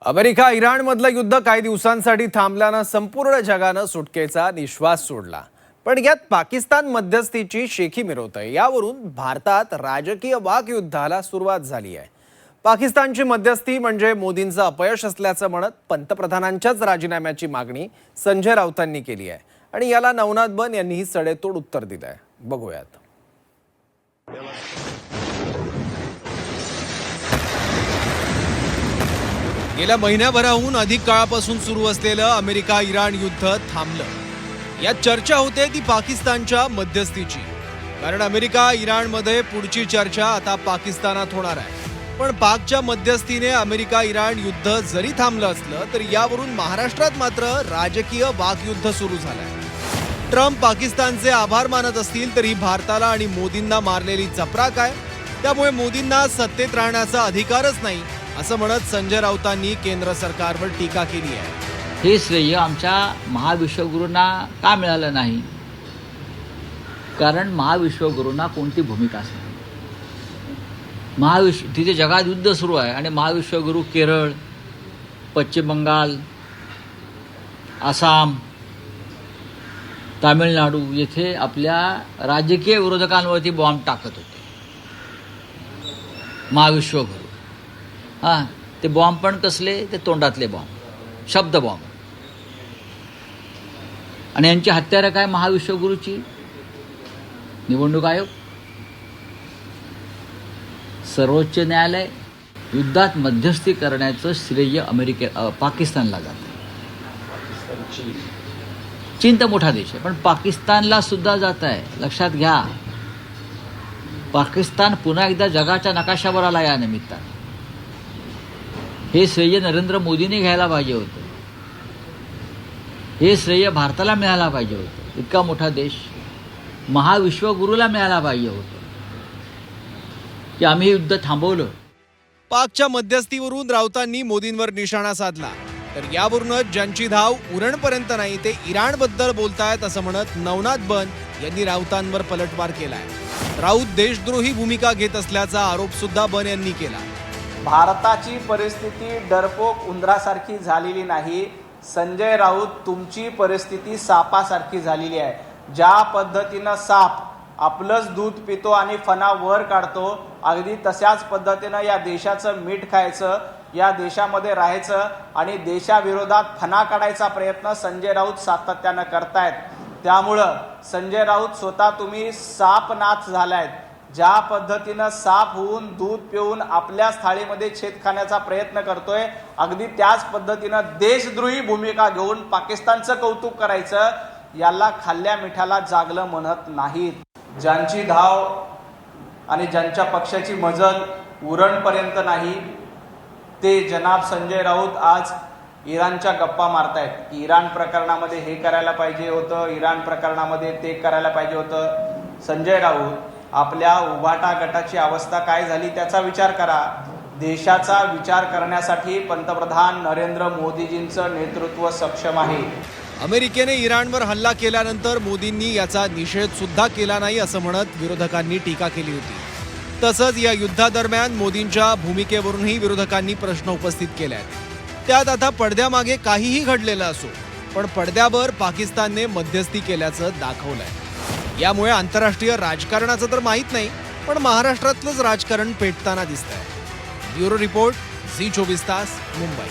America Iran मधलं युद्ध काही दिवसांसाठी थांबल्यानं संपूर्ण जगानं सुटकेचा निश्वास सोडला। पण यात पाकिस्तान मध्यस्थीची शेखी मिरवतंय। यावरून भारतात राजकीय वाकयुद्धाला सुरुवात झाली आहे। पाकिस्तानची मध्यस्थी म्हणजे मोदींचं अपयश असल्याचं म्हणत पंतप्रधानांच्याच राजीनाम्याची मागणी संजय राऊतांनी केली आहे आणि याला नवनाथ बन यांनीही सडेतोड उत्तर दिलंय। बघूयात। गेल्या महिन्याभराहून अधिक काळापासून सुरू असलेलं अमेरिका इराण युद्ध थांबलं। यात चर्चा होते ती पाकिस्तानच्या मध्यस्थीची, कारण अमेरिका इराणमध्ये पुढची चर्चा आता पाकिस्तानात होणार आहे। पण पाकच्या मध्यस्थीने अमेरिका इराण युद्ध जरी थांबलं असलं तरी यावरून महाराष्ट्रात मात्र राजकीय वाकयुद्ध सुरू झालंय। ट्रम्प पाकिस्तानचे आभार मानत असतील तरी भारताला आणि मोदींना मारलेली चपराक आहे, त्यामुळे मोदींना सत्तेत राहण्याचा अधिकारच नाही असं म्हणत संजय राऊतांनी केंद्र सरकारवर टीका केली आहे। हे श्रेय आमच्या महाविश्वगुरूंना का मिळालं नाही? कारण महाविश्वगुरूंना कोणती भूमिका असेल? तिथे जगात युद्ध सुरू आहे आणि महाविश्वगुरू केरळ, पश्चिम बंगाल, आसाम, तामिळनाडू येथे आपल्या राजकीय विरोधकांवरती बॉम्ब टाकत होते। महाविश्वगुरू ते बॉम्ब पण कसले? ते तोंडातले बॉम्ब, शब्द बॉम्ब। आणि यांची हत्यारं काय? महाविश्वगुरूची निवडणूक आयोग, सर्वोच्च न्यायालय। युद्धात मध्यस्थी करण्याचं श्रेय पाकिस्तानला जातं। चीन तर मोठा देश आहे, पण पाकिस्तानला सुद्धा जात आहे। लक्षात घ्या, पाकिस्तान पुन्हा एकदा जगाच्या नकाशावर आला या निमित्ताने। हे श्रेय नरेंद्र मोदींनी घ्यायला पाहिजे होतं, हे श्रेय भारताला मिळायला पाहिजे होतं। इतका मोठा देश महाविश्वगुरूला मिळायला पाहिजे होतं की आम्ही युद्ध थांबवलं। पाकच्या मध्यस्थीवरून राऊतांनी मोदींवर निशाणा साधला, तर यावरूनच ज्यांची धाव उरणपर्यंत नाही ते इराणबद्दल बोलतायत असं म्हणत नवनाथ बन यांनी राऊतांवर पलटवार केलाय। राऊत देशद्रोही भूमिका घेत असल्याचा आरोप सुद्धा बन यांनी केला। भारताची परिस्थिती डरपोक उंदरासारखी झालेली नाही, संजय राऊत तुमची परिस्थिती सापासारखी झालेली आहे। ज्या पद्धतीनं साप आपलंच दूध पितो आणि फणा वर काढतो, अगदी तशाच पद्धतीनं या देशाचं मीठ खायचं, या देशामध्ये राहायचं आणि देशाविरोधात फणा काढायचा प्रयत्न संजय राऊत सातत्यानं करतायत। त्यामुळं संजय राऊत स्वतः तुम्ही सापनाथ झालायत। ज्या पद्धतीनं साप होऊन दूध पिऊन आपल्या थाळीमध्ये छेद खाण्याचा प्रयत्न करतोय, अगदी त्याच पद्धतीनं देशद्रोही भूमिका घेऊन पाकिस्तानचं कौतुक करायचं, याला खाल्ल्या मिठाला जागलं म्हणत नाहीत। ज्यांची धाव आणि ज्यांच्या पक्षाची मजल उरणपर्यंत नाही ते जनाब संजय राऊत आज इराणच्या गप्पा मारतायत। इराण प्रकरणामध्ये हे करायला पाहिजे होतं, इराण प्रकरणामध्ये ते करायला पाहिजे होतं। संजय राऊत, आपल्या उभाटा गटाची अवस्था काय झाली त्याचा विचार करा। देशाचा विचार करण्यासाठी पंतप्रधान नरेंद्र मोदीजींचं नेतृत्व सक्षम आहे। अमेरिकेने इराणवर हल्ला केल्यानंतर मोदींनी याचा निषेध सुद्धा केला नाही असं म्हणत विरोधकांनी टीका केली होती। तसंच या युद्धादरम्यान मोदींच्या भूमिकेवरूनही विरोधकांनी प्रश्न उपस्थित केले आहेत। त्यात आता पडद्यामागे काहीही घडलेलं असो, पण पडद्यावर पाकिस्तानने मध्यस्थी केल्याचं दाखवलंय। यामुळे आंतरराष्ट्रीय राजकारणाचं तर माहीत नाही, पण महाराष्ट्रातलंच राजकारण पेटताना दिसतंय। ब्युरो रिपोर्ट, झी 24 तास, मुंबई।